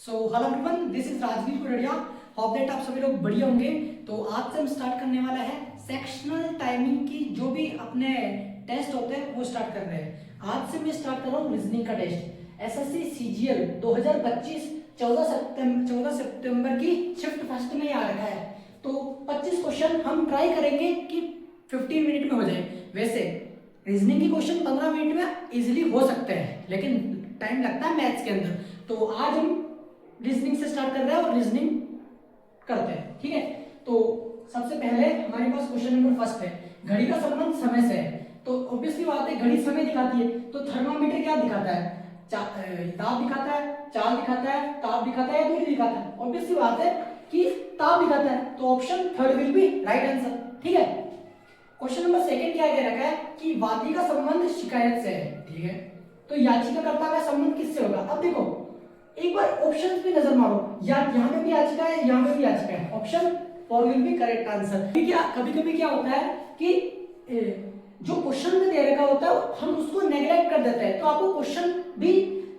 So hello everyone, this is Rajveer Kurdia. Hope that आप सभी लोग बढ़िया होंगे। तो आज से हम स्टार्ट करने वाला है सेक्शनल टाइमिंग की जो भी अपने टेस्ट होते हैं वो स्टार्ट कर रहे हैं। आज से मैं स्टार्ट कर रहा हूँ रीजनिंग का टेस्ट। एसएससी सीजीएल 2025 14 सितंबर की शिफ्ट फर्स्ट में आ रखा है। तो 25 क्वेश्चन हम ट्राई करेंगे कि 15 मिनट में हो जाए। वैसे रीजनिंग के क्वेश्चन 15 मिनट में इजीली हो सकते हैं, लेकिन टाइम लगता है मैथ्स के अंदर। तो आज हम रीजनिंग से स्टार्ट कर रहे हैं और रीजनिंग करते हैं, ठीक है। तो सबसे पहले हमारे पास क्वेश्चन नंबर फर्स्ट है, घड़ी का संबंध समय से है। तो ऑब्वियसली बात है, घड़ी समय दिखाती है, तो थर्मामीटर क्या दिखाता है? ताप दिखाता है, चाल दिखाता है, ताप दिखाता है या दूरी दिखाता है? ऑब्वियसली बात है कि ताप दिखाता है, तो option third will be right answer, ठीक है। क्वेश्चन नंबर सेकंड क्या कह रखा है कि वादी का संबंध शिकायत से है, ठीक है। तो याचिकाकर्ता का संबंध किससे होगा? अब देखो एक बार ऑप्शंस पे नजर मारो, या यहाँ पे भी याचिका है, यहाँ पे भी याचिका है। Option four will be correct answer. कभी कभी क्या होता है कि जो क्वेश्चन में दे रखा होता है हम उसको नेग्लेक्ट कर देते हैं। तो आपको क्वेश्चन भी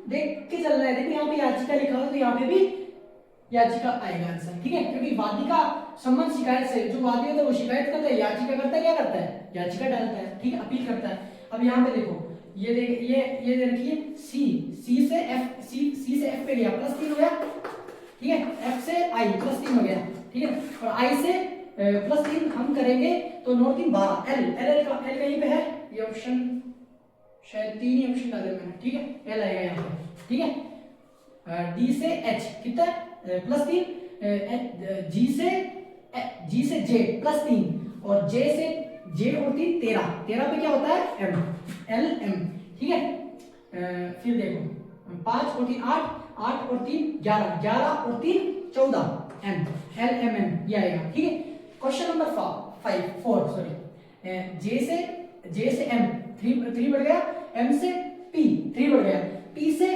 देख के चलना है। देखिए यहाँ पे याचिका लिखा हुआ है, तो यहाँ पे भी याचिका आएगा आंसर, ठीक है। क्योंकि वादी का संबंध शिकायत से, जो वादी होता है वो शिकायत करता है, याचिका करता क्या करता है? याचिका डालता है, ठीक है, अपील करता है। अब यहाँ पे देखो ये दे रखी है सी से एफ पे गया +3 हो गया, ठीक है। एफ से आई +3 हो गया, ठीक है। और आई से +3 हम करेंगे तो 9 3 12 एल कहीं पे है, ये ऑप्शन शायद 3 ही ऑप्शन डाले मैंने, ठीक है। एल आएगा यहाँ पे, ठीक है। डी से एच कितना +3, जी से जे +3 और जे से जे और 3 13 पे क्या होता है? एम एल एम, ठीक है। फिर देखो 5 और 3 8 और 3 11 और 3 14 एम एल एम एम ये आएगा, ठीक है। क्वेश्चन नंबर 4 सॉरी, जे से एम 3 बढ़ गया, एम से पी 3 बढ़ गया, पी से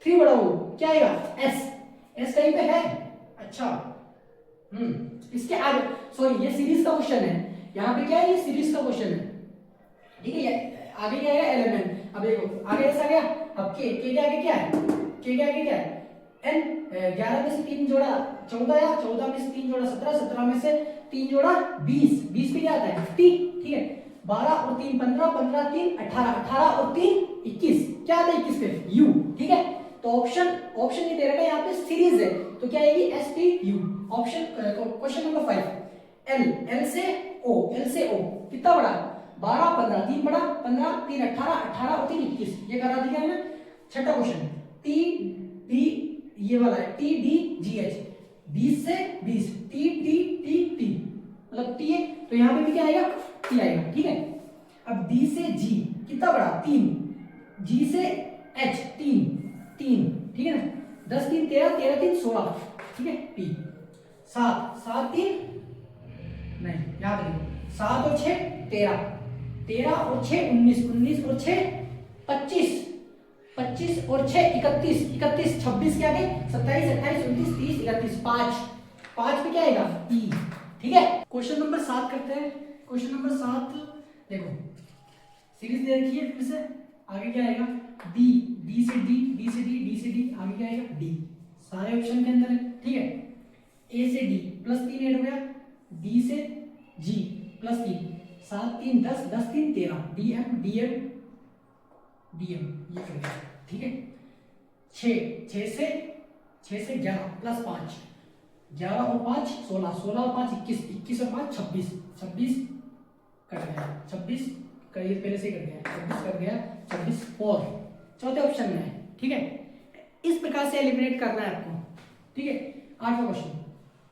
3 बढ़ा हो क्या आएगा? एस कहीं पे है? अच्छा, इसके आगे सॉरी ये सीरीज का क्वेश्चन है, यहाँ पे क्या है? ये सीरीज का क्वेश्चन है, ठीक है। आगे क्या है? एलिमेंट। अब देखो आगे ऐसा गया, अब के के आगे क्या है? के के आगे क्या है? एन 11 में से 3 जोड़ा 14 या 14 में से 3 जोड़ा 17, 17 में से 3 जोड़ा 20, 20 पे क्या आता है? टी, ठीक है। 12 और 3 15, 15 3 18, 18 और 3 21, क्या आता है 21 पे? यू, ठीक है। तो ऑप्शन ये दे रखा है यहाँ पे सीरीज है, तो क्या आएगी? S T U. Option question number 5 L से ओ कितना बड़ा? 12 15 3 बड़ा, 15 3 18 18 और 3 21, ये करा दिया है ना। छठा क्वेश्चन टी डी, ये वाला है टी डी जी एच 20 से 20 टी टी टी टी मतलब टी है, तो यहाँ पे भी क्या आएगा? टी आएगा, ठीक है। अब डी से जी कितना बड़ा? 3, जी से एच 3, ठीक है ना। 10 3 13 13 3 16, ठीक है। पी 7 7 3 नहीं, याद रखो 7 और 6 13, 13 और 6 19, 19 और 6 25, 25 और 6 31, 31 26 क्या गए? 27 28 29 30 31, 5 पे क्या आएगा? ई, ठीक है। क्वेश्चन नंबर 7 करते हैं। क्वेश्चन नंबर 7 देखो सीरीज दे रखी है, फिर से आगे क्या आएगा? डी, डी से डी, डी से डी, डी से डी, आगे क्या आएगा? डी, सारे ऑप्शन के अंदर है, ठीक है। ए से डी +3 ऐड हो गया, डी से G +3 7 3 10 10 3 13 D M D M D M ये कर गया, ठीक है। 6 से 11 +5 11 और 5 16 16 और 5 21 21 और 5 26 26 कट गया, 26 कहीं पहले से कट गया, 26 कट गया, 26 4 चौथे ऑप्शन में है, ठीक है। इस प्रकार से एलिमिनेट करना है आपको, ठीक है। 8वां क्वेश्चन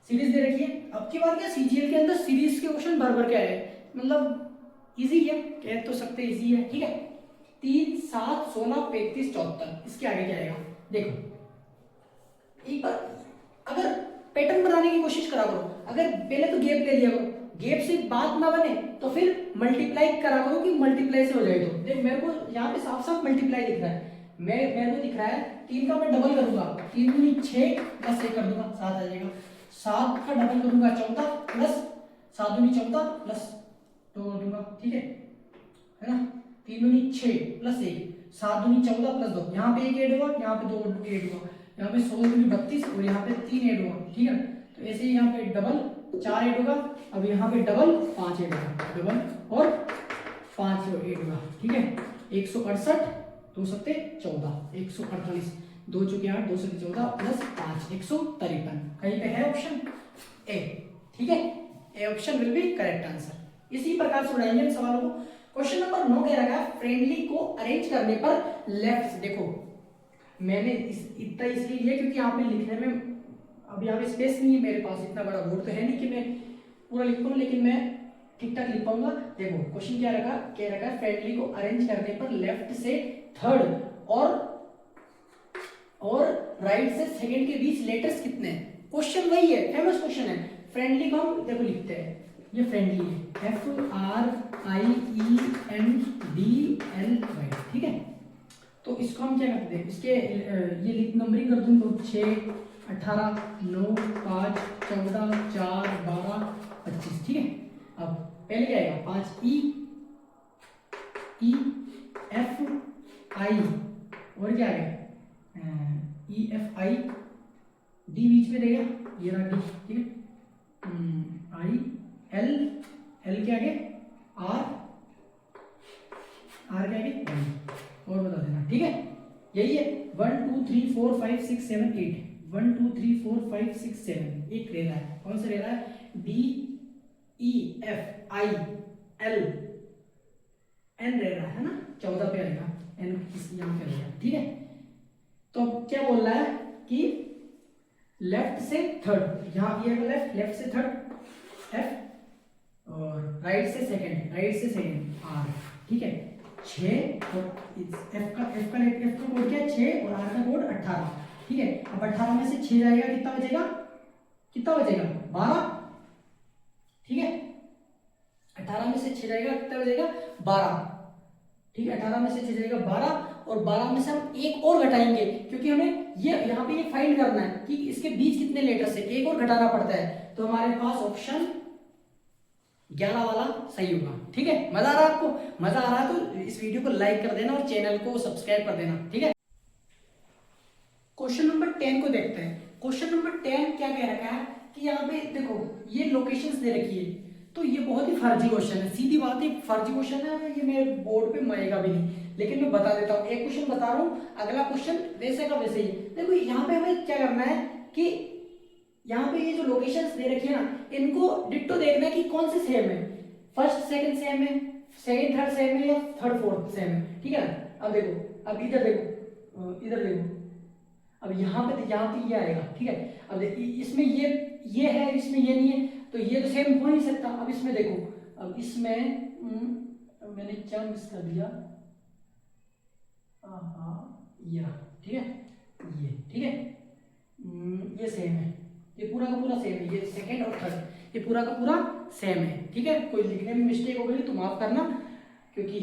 सीरीज दे रखी है। अब की बार क्या सीजीएल के अंदर सीरीज के क्वेश्चन भर क्या है, मतलब इजी है, कह तो सकते इजी है, ठीक है। 3 7 16 35 74, इसके आगे क्या आएगा? देखो एक बार अगर पैटर्न बनाने की कोशिश करा करो, अगर पहले तो गैप ले लिया करो, गैप से बात ना बने तो फिर मल्टीप्लाई करा करो कि मल्टीप्लाई से हो जाए। तो देख मेरे को यहाँ पे साफ साफ मल्टीप्लाई दिख रहा है, मेरे को दिख रहा है 3 का मैं डबल करूंगा, 3 दूनी 6 + 1 कर दूंगा 7 आ जाएगा। 7 का डबल करूंगा 14 प्लस 7 दूनी 14 प्लस 2 कर दूंगा, ठीक है ना। 3 दूनी 6 + 1 7 दूनी 14 + 2, यहाँ पे 1 ऐड हुआ, यहाँ पे 2 ऐड हुआ, यहाँ पे 100 दूनी 32 और यहाँ पे 3 ऐड होगा, ठीक है। तो ऐसे ही यहाँ पे डबल 4 ऐड होगा, अब यहाँ पे डबल 5 ऐड होगा, डबल और 5 ऐड होगा, ठीक है। 168 2 सत्ते 14, 148 2 चुके 8 2 सत्ते 14 प्लस 5 153। कहीं पे है ऑप्शन ए, ठीक है। A option will be correct answer. इसी प्रकार से उड़ाएंगे इन सवालों को। क्वेश्चन नंबर 9 कह रहा है फ्रेंडली को अरेंज करने पर लेफ्ट से, देखो मैंने इतना इसलिए लिया क्योंकि यहाँ पे लिखने में अब यहाँ पे स्पेस नहीं है मेरे पास, इतना बड़ा बोर्ड तो है नहीं कि मैं पूरा लिख पाऊँ, लेकिन मैं ठीक ठाक लिख पाऊंगा। देखो क्वेश्चन क्या रखा, कह रखा है फ्रेंडली को अरेंज करने पर लेफ्ट से थर्ड और राइट से सेकंड के बीच लेटर्स कितने हैं। क्वेश्चन वही है, फेमस क्वेश्चन है। फ्रेंडली को हम देखो लिखते हैं, ये फ्रेंडली है FRIENDLY, ठीक है। तो इसको हम क्या करते हैं, इसके ये नंबरिंग कर दूं तो 6 18 9 5 14 4 12 25, ठीक है। अब पहले क्या आएगा 5 EFI और क्या आएगा EFI, डी बीच में रहेगा, ये रहा डी, ठीक है। IL के आगे R के आगे 1 और बता देना, ठीक है। यही है 1 2 3 4 5 6 7 8, 1 2 3 4 5 6 7 एक रह रहा है, कौन सा रह रहा है DEFIL N रह रहा है ना, 14 पे आएगा N, किस यहाँ पे आएगा, ठीक है। तो क्या बोल रहा है कि लेफ्ट से थर्ड, यहाँ ये लेफ्ट से थर्ड F और राइट से सेकंड R, ठीक है। 6 और F का कोड क्या है 6 और R का कोड 18, ठीक है। अब 18 में से 6 जाएगा कितना बचेगा 12, ठीक है। 18 में से 6 जाएगा कितना बचेगा 12, ठीक है। 18 में से 6 जाएगा 12 और 12 में से हम एक और घटाएंगे क्योंकि हमें ये यहाँ पे ये फाइंड करना है कि इसके बीच कितने लेटर्स है, एक और घटाना पड़ता है। तो हमारे पास ऑप्शन 11 वाला सही होगा, ठीक है। मजा आ रहा है आपको, मजा आ रहा है तो इस वीडियो को लाइक कर देना और चैनल को सब्सक्राइब कर देना, ठीक है। क्वेश्चन नंबर 10 को देखते हैं। क्वेश्चन नंबर 10 क्या कह रखा है कि यहाँ पे देखो ये लोकेशंस दे रखी है, तो ये बहुत ही फर्जी क्वेश्चन है, सीधी बात है फर्जी क्वेश्चन है, ये मेरे बोर्ड पे मरेगा भी नहीं, लेकिन मैं बता देता हूँ। एक क्वेश्चन बता रहा हूँ, अगला क्वेश्चन वैसे का वैसे ही। देखो यहाँ पे हमें क्या करना है कि यहाँ पे ये जो लोकेशंस दे रखी है ना, इनको डिट्टो देखना है कि कौन से सेम है, फर्स्ट सेकंड सेम है, सेकंड थर्ड सेम है या थर्ड फोर्थ सेम है, ठीक है ना। अब देखो, अब इधर देखो, अब यहाँ पे ये आएगा, ठीक है। अब इसमें ये है, इसमें ये नहीं है, तो ये तो सेम हो नहीं सकता। अब इसमें देखो, अब इसमें मैंने क्या मिस कर दिया, ये ठीक है, ये ठीक है, ये सेम है, ये पूरा का पूरा सेम है, ये सेकंड और थर्ड ये पूरा का पूरा सेम है, ठीक है। कोई लिखने में मिस्टेक हो गई तो माफ करना, क्योंकि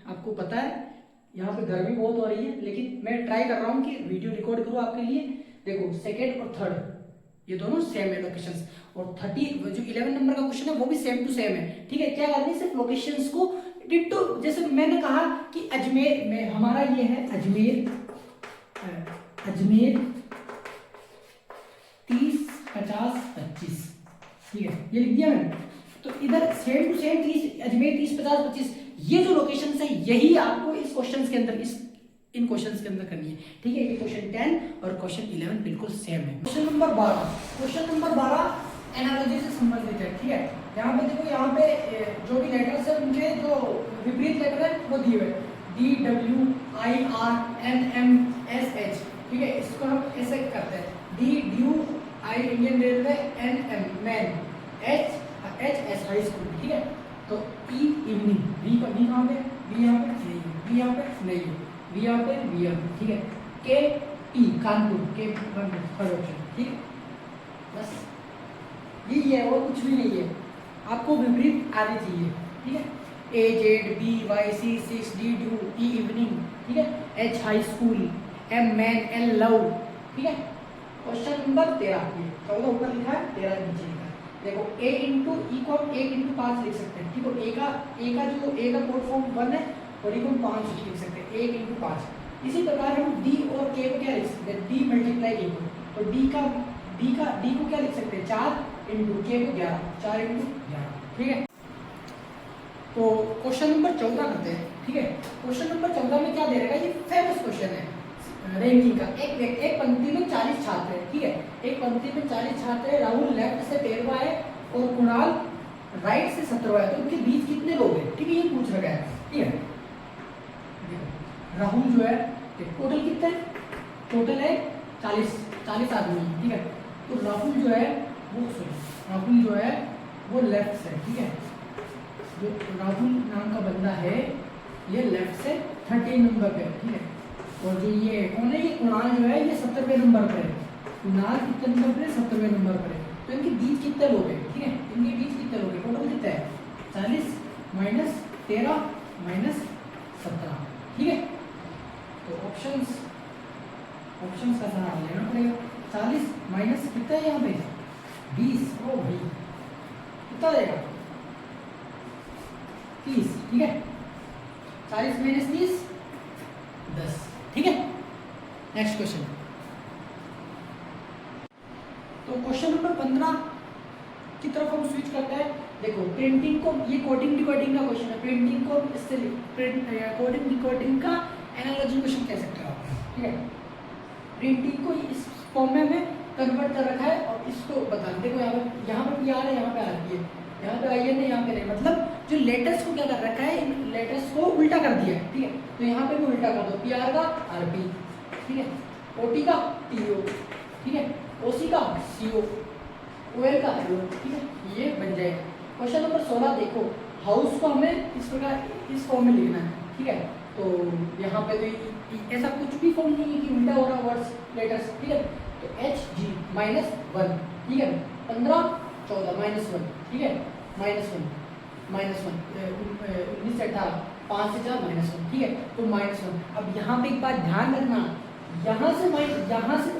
आपको पता है यहाँ पे गर्मी बहुत हो रही है, लेकिन मैं ट्राई कर रहा हूँ कि वीडियो रिकॉर्ड करूँ आपके लिए। देखो सेकंड और थर्ड ये दोनों सेम है लोकेशंस, और 30 जो 11 नंबर का क्वेश्चन है वो भी सेम टू सेम है, ठीक है। क्या करना है, सिर्फ लोकेशंस को डिट्टो, जैसे मैंने कहा कि अजमेर में हमारा ये है अजमेर 30 50 25, ठीक है, ये लिख दिया मैंने। तो इधर सेम टू सेम 30 अजमेर 30 50 25 ये जो लोकेशंस है यही आपको इस क्वेश्चंस के अंदर इन क्वेश्चंस के अंदर करनी है, ठीक है। ये क्वेश्चन 10 और क्वेश्चन 11 बिल्कुल सेम है। क्वेश्चन नंबर 12 एनालॉजी से संबंधित है, ठीक है। यहाँ पे देखो, यहाँ पे जो भी लेटर्स है उनके जो विपरीत लेटर है वो दिए हुए DWIRNMSH, ठीक है। इसको हम ऐसे करते हैं DUI Indian railway, NM man, HS high school, ठीक है। तो E इवनिंग, V कहाँ पे, V यहाँ पे नहीं, V यहाँ पे नहीं, V यहाँ पे, V यहाँ पे, ठीक है। KP Kanpur, K third option, ठीक है। बस यही है और कुछ भी नहीं है, आपको विपरीत आने चाहिए, ठीक है। AZBYC 6 DU E इवनिंग, ठीक है। H high school, M man, L love, ठीक है। क्वेश्चन नंबर 13, 14 ऊपर लिखा है, 13 नीचे लिखा है। देखो A इंटू ई को हम 1 इंटू 5 लिख सकते हैं, ठीक है। A का कोड फॉर्म 1 है और ई को हम 5 लिख सकते हैं, 1 इंटू 5। इसी प्रकार हम D और K को क्या लिख सकते हैं, D मल्टीप्लाई K, तो डी को क्या लिख सकते हैं 4 इंटू के को 11, 4 इंटू 11, ठीक है। तो क्वेश्चन नंबर 14 करते हैं, ठीक है। क्वेश्चन नंबर 14 में क्या दे रहेगा, ये फेमस क्वेश्चन है रैंकिंग का। एक पंक्ति में 40 छात्र है, ठीक है। एक पंक्ति में 40 छात्र है, राहुल लेफ्ट से 13वां है और कुणाल राइट से 17वां है, तो उनके बीच कितने लोग हैं, ठीक है, ये पूछ रखा है, ठीक है। राहुल जो है टोटल कितना है, टोटल है 40 आदमी, ठीक है। तो राहुल जो है वो लेफ्ट से, ठीक है, जो राहुल नाम का बंदा है ये लेफ्ट से 13 नंबर पे, ठीक है। और जो ये कौन है, ये कुणाल जो है ये 17वें नंबर पर है। कुणाल कितने नंबर पर है, 17वें नंबर पर है। तो इनके बीच कितने लोग हैं, ठीक है, इनके बीच कितने लोग हैं, टोटल कितना है 40 माइनस 13 माइनस 17, ठीक है। तो ऑप्शंस का सहारा लेना पड़ेगा। 40 माइनस कितना है यहाँ पे 20, ओ भाई कितना देगा 30, ठीक है। 40 माइनस 30 10, ठीक है। नेक्स्ट क्वेश्चन, तो क्वेश्चन नंबर 15 की तरफ हम स्विच करते हैं। देखो प्रिंटिंग को, ये कोडिंग डिकोडिंग का क्वेश्चन है, प्रिंटिंग को इससे कोडिंग डिकोडिंग का एनालॉजी क्वेश्चन कह सकते हो आप, ठीक है। प्रिंटिंग को इस फॉर्म में हमें कन्वर्ट कर रखा है और इसको बता देखो यहाँ पर पी आर है, यहाँ पे आर पी है, यहाँ पे आई एन है, यहाँ पे नहीं, मतलब जो लेटर्स को क्या कर रखा है, इन लेटर्स को उल्टा कर दिया है, ठीक है। तो यहाँ पे भी उल्टा कर दो, पी आर का आर पी, ठीक है, ओ टी का टी ओ, ठीक है, ओ सी का सी ओ, ओ एल का एल ओ, ठीक है, ये बन जाएगा। क्वेश्चन नंबर 16 देखो, हाउस को हमें इस प्रकार इस फॉर्म में लिखना है, ठीक है। तो यहाँ पे तो ऐसा कुछ भी फॉर्म नहीं है कि उल्टा हो रहा वर्ड्स लेटर्स, ठीक है। तो एच जी -1, ठीक है, 15 14 -1, ठीक है, -1 19 से 18 5 से 4 -1, ठीक है। तो -1। अब यहाँ पे एक बात ध्यान रखना, यहाँ से तो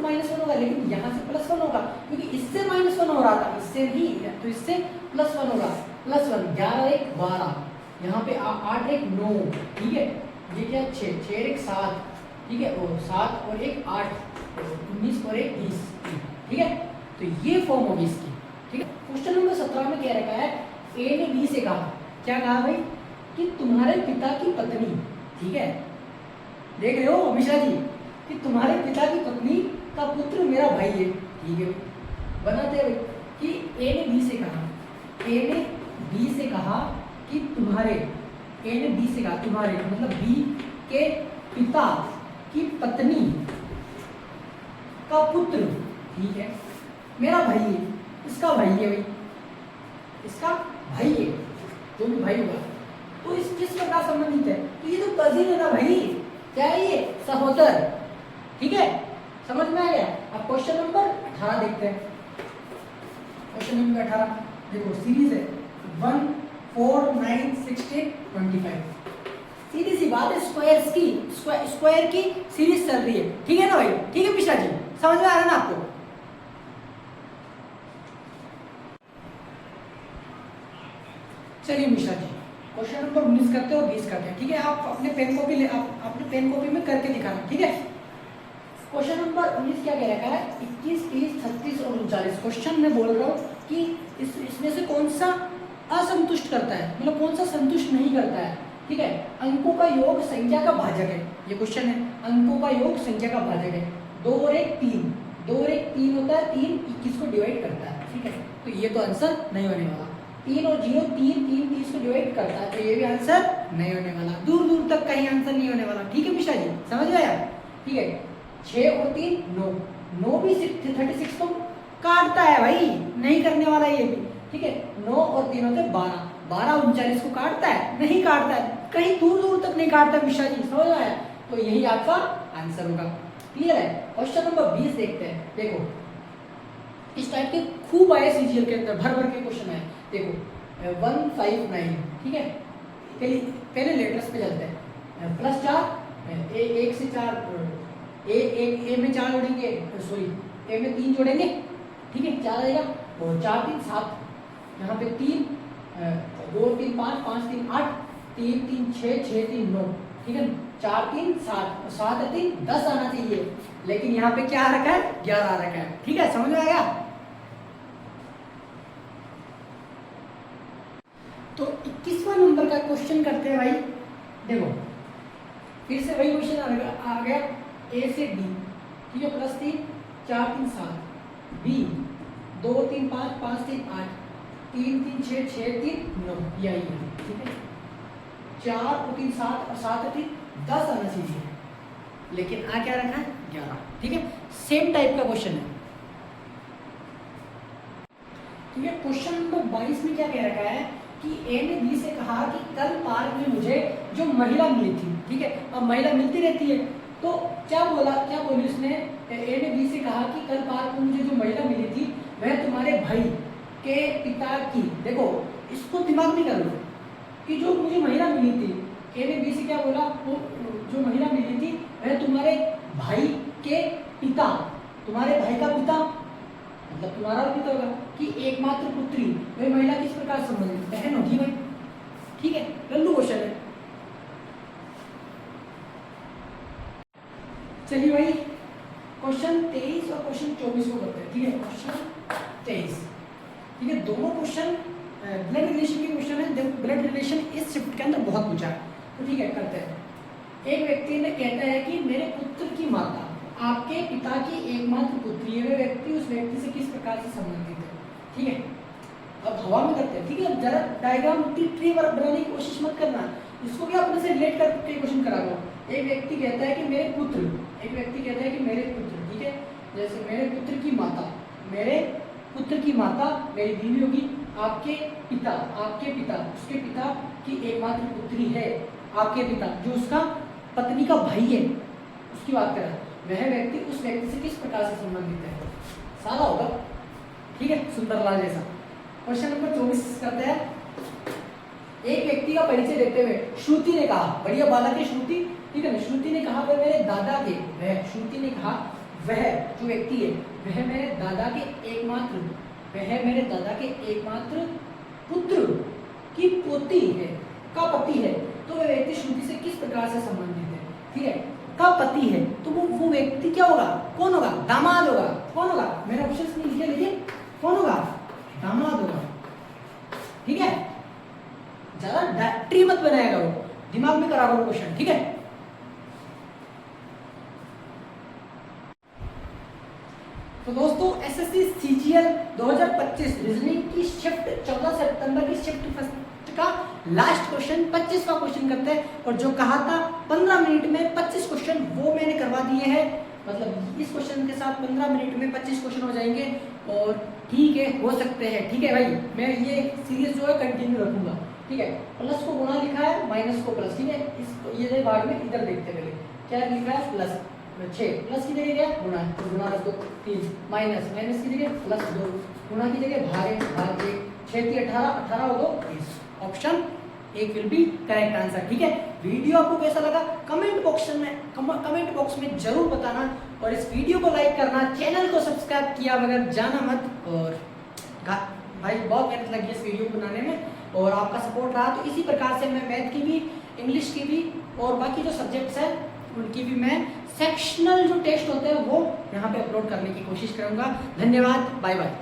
-1 होगा, लेकिन यहाँ से +1 होगा, क्योंकि इससे -1 हो रहा था, इससे नहीं, तो इससे +1 होगा। +1 11 1 12, यहाँ पे 8 1 9, ठीक है। ये क्या 6 6 1 7, ठीक है, और 7 और 1 8, 19 और 1 20, ठीक है। तो ये फॉर्म होगी इसकी, ठीक है। क्वेश्चन नंबर 17 में क्या रखा है, ए ने बी से कहा, क्या कहा भाई, कि तुम्हारे पिता की पत्नी, ठीक है, देख रहे हो अमिशा जी, कि तुम्हारे पिता की पत्नी का पुत्र मेरा भाई है, ठीक है। बनाते हैं कि ए ने बी से कहा, ए ने बी से कहा कि तुम्हारे, ए ने बी से कहा तुम्हारे, मतलब बी के पिता की पत्नी का पुत्र, ठीक है, मेरा भाई है, इसका भाई है भाई, इसका भाई है, जो भी भाई होगा, तो इस किस प्रकार संबंधित है, तो ये तो कजिन है ना भाई, क्या है ये, सहोदर, ठीक है, समझ में आ गया। अब क्वेश्चन नंबर 18 देखते हैं। क्वेश्चन नंबर 18 देखो, सीरीज है 1 4 9 16 25, सीधी सी बात है, स्क्वायर की सीरीज चल रही है, ठीक है ना भाई, ठीक है मिश्रा जी, समझ में आ रहा है ना आपको। चलिए मिश्रा जी, क्वेश्चन नंबर 19 करते हैं और 20 करते हैं, ठीक है। आप अपने पेन कॉपी अपने पेन कॉपी में करके दिखाना, ठीक है। क्वेश्चन नंबर 19 क्या कह रखा है, 21 30 36 और 39। क्वेश्चन में बोल रहा हूँ कि इसमें से कौन सा असंतुष्ट करता है, मतलब कौन सा संतुष्ट नहीं करता है, ठीक है। अंकों का योग संख्या का भाजक है, ये क्वेश्चन है, अंकों का योग संख्या का भाजक है। 2 और 1 3, 2 और 1 3 होता है, 3 21 को डिवाइड करता है, ठीक है। तो ये तो आंसर नहीं होने वाला। 3 और 0 3 3 30 को डिवाइड करता है, तो ये भी आंसर नहीं होने वाला, दूर दूर तक कहीं आंसर नहीं होने वाला, ठीक है मिश्रा जी, समझ में आया, ठीक है। 6 और 3 9, 9 भी 36 को काटता है भाई, नहीं करने वाला ये भी, ठीक है। 9 और 3 होते 12, 12 39 को काटता है, नहीं काटता है, कहीं दूर दूर तक नहीं काटता मिश्रा जी, समझ में आया, तो यही आपका आंसर होगा, क्लियर है। क्वेश्चन नंबर 20 देखते हैं। देखो इस टाइप के खूब आए सीजीएल के अंदर, भर भर के क्वेश्चन है। देखो 159, ठीक है, पहले लेटर्स पे चलते हैं। +4 1 से 4, ए में 4 जोड़ेंगे, सॉरी ए में 3 जोड़ेंगे, ठीक है, 4 आएगा, और 4 3 7, यहाँ पे 3 2 3 5 5 3 8 3 3 6 6 3 9, ठीक है, 4 3 7 7 3 10 आना चाहिए, लेकिन यहाँ पे क्या आ रखा है, 11 आ रखा है। ठीक है, समझ में आ गया। तो 21वां नंबर का क्वेश्चन करते हैं भाई। देखो फिर से वही क्वेश्चन आ गया, ए से डी, ठीक है, +3 4 3 7, बी 2 3 5 5 3 8 3 3 6 6 3 9, यही है। ठीक है, 4 और 3 7 और 7 और 3 10 आना चाहिए, लेकिन आ क्या रखा है, 11। ठीक है, सेम टाइप का क्वेश्चन है। ठीक है, क्वेश्चन नंबर 22 में क्या कह रखा है कि ए ने बी से कहा कि कल पार्क में मुझे जो महिला मिली थी। ठीक है, अब महिला मिलती रहती है, तो क्या बोली उसने, ए ने बी से कहा कि कल पार्क में मुझे जो महिला मिली थी वह तुम्हारे भाई के पिता की। देखो इसको दिमाग में कर लो कि जो मुझे महिला मिली थी, ए ने बी से क्या बोला, वो जो महिला मिली थी वह तुम्हारे भाई के पिता, तुम्हारे भाई का पिता मतलब तुम्हारा पिता होगा, कि एकमात्र पुत्री वह महिला किस प्रकार संबंधित, बहन होगी भाई। ठीक है, लल्लू क्वेश्चन है। चलिए भाई क्वेश्चन 23 और क्वेश्चन 24 को करते हैं। ठीक है, क्वेश्चन 23, ठीक है, दोनों क्वेश्चन ब्लड रिलेशन के क्वेश्चन है। देखो ब्लड रिलेशन इस शिफ्ट के अंदर बहुत पूछा है, तो ठीक है करते हैं। एक व्यक्ति ने कहता है कि मेरे पुत्र की माता आपके पिता की एकमात्र पुत्री है, वह व्यक्ति उस व्यक्ति से किस प्रकार से संबंधित है। ठीक है, अब हवा में करते हैं। ठीक है, जरा डायग्राम ट्री बनाने की कोशिश मत करना, इसको भी अपने से रिलेट करके क्वेश्चन करा लो। एक व्यक्ति कहता है कि मेरे पुत्र, एक व्यक्ति कहता है कि मेरे पुत्र, ठीक है, जैसे मेरे पुत्र की माता, मेरे पुत्र की माता मेरी बीवी होगी, आपके पिता उसके पिता की एकमात्र पुत्री है, आपके पिता जो उसका पत्नी का भाई है उसकी बात कर रहा है, वह व्यक्ति उस व्यक्ति से किस प्रकार से संबंधित है, सारा होगा। ठीक है, सुंदरलाल जैसा। क्वेश्चन नंबर 24 करते हैं। एक व्यक्ति का परिचय देते हुए श्रुति ने कहा, बढ़िया बालक है श्रुति, ठीक है ना, श्रुति ने कहा वह मेरे दादा के, वह श्रुति ने कहा वह जो व्यक्ति है वह मेरे दादा के एकमात्र पुत्र की पोती है, का पति है, तो वह व्यक्ति श्रुति से किस प्रकार से संबंधित है। ठीक है, का पति है, तो वो व्यक्ति क्या होगा, कौन होगा, दामाद होगा। कौन होगा, मेरे ऑप्शंस में लिखे, लेकिन कौन होगा, दामाद होगा। ठीक है, ज्यादा ट्री मत बनाया करो, दिमाग में करा करो क्वेश्चन। ठीक है, तो दोस्तों एसएससी सीजीएल 2025 रीजनिंग की शिफ्ट 14 सितंबर की शिफ्ट फर्स्ट का लास्ट क्वेश्चन 25वां क्वेश्चन करते हैं। और जो कहा था 15 मिनट में 25 क्वेश्चन वो मैंने करवा दिए हैं, मतलब इस क्वेश्चन के साथ 15 मिनट में 25 क्वेश्चन हो जाएंगे। और ठीक है, हो सकते हैं। ठीक है भाई, मैं ये सीरीज जो है कंटिन्यू रखूंगा। ठीक है, प्लस को गुणा लिखा है, माइनस को प्लस। ठीक है, इस ये बाद में इधर देखते पहले क्या लिखा है, प्लस 6, प्लस की जगह क्या गुणा, तो गुणा रख दो 3, माइनस की जगह प्लस 2, गुणा की जगह भाग 1, 6 3 18, 18 हो 2 20। ऑप्शन एक विल बी करेक्ट आंसर। ठीक है, वीडियो आपको कैसा लगा कमेंट बॉक्स में जरूर बताना, और इस वीडियो को लाइक करना, चैनल को सब्सक्राइब किया बगैर जाना मत। और भाई बहुत मेहनत लगी इस वीडियो को बनाने में, और आपका सपोर्ट रहा, तो इसी प्रकार से मैं मैथ की भी, इंग्लिश की भी, और बाकी जो सब्जेक्ट्स हैं उनकी भी मैं सेक्शनल जो टेस्ट होते हैं वो यहाँ पे अपलोड करने की कोशिश करूँगा। धन्यवाद, बाय बाय।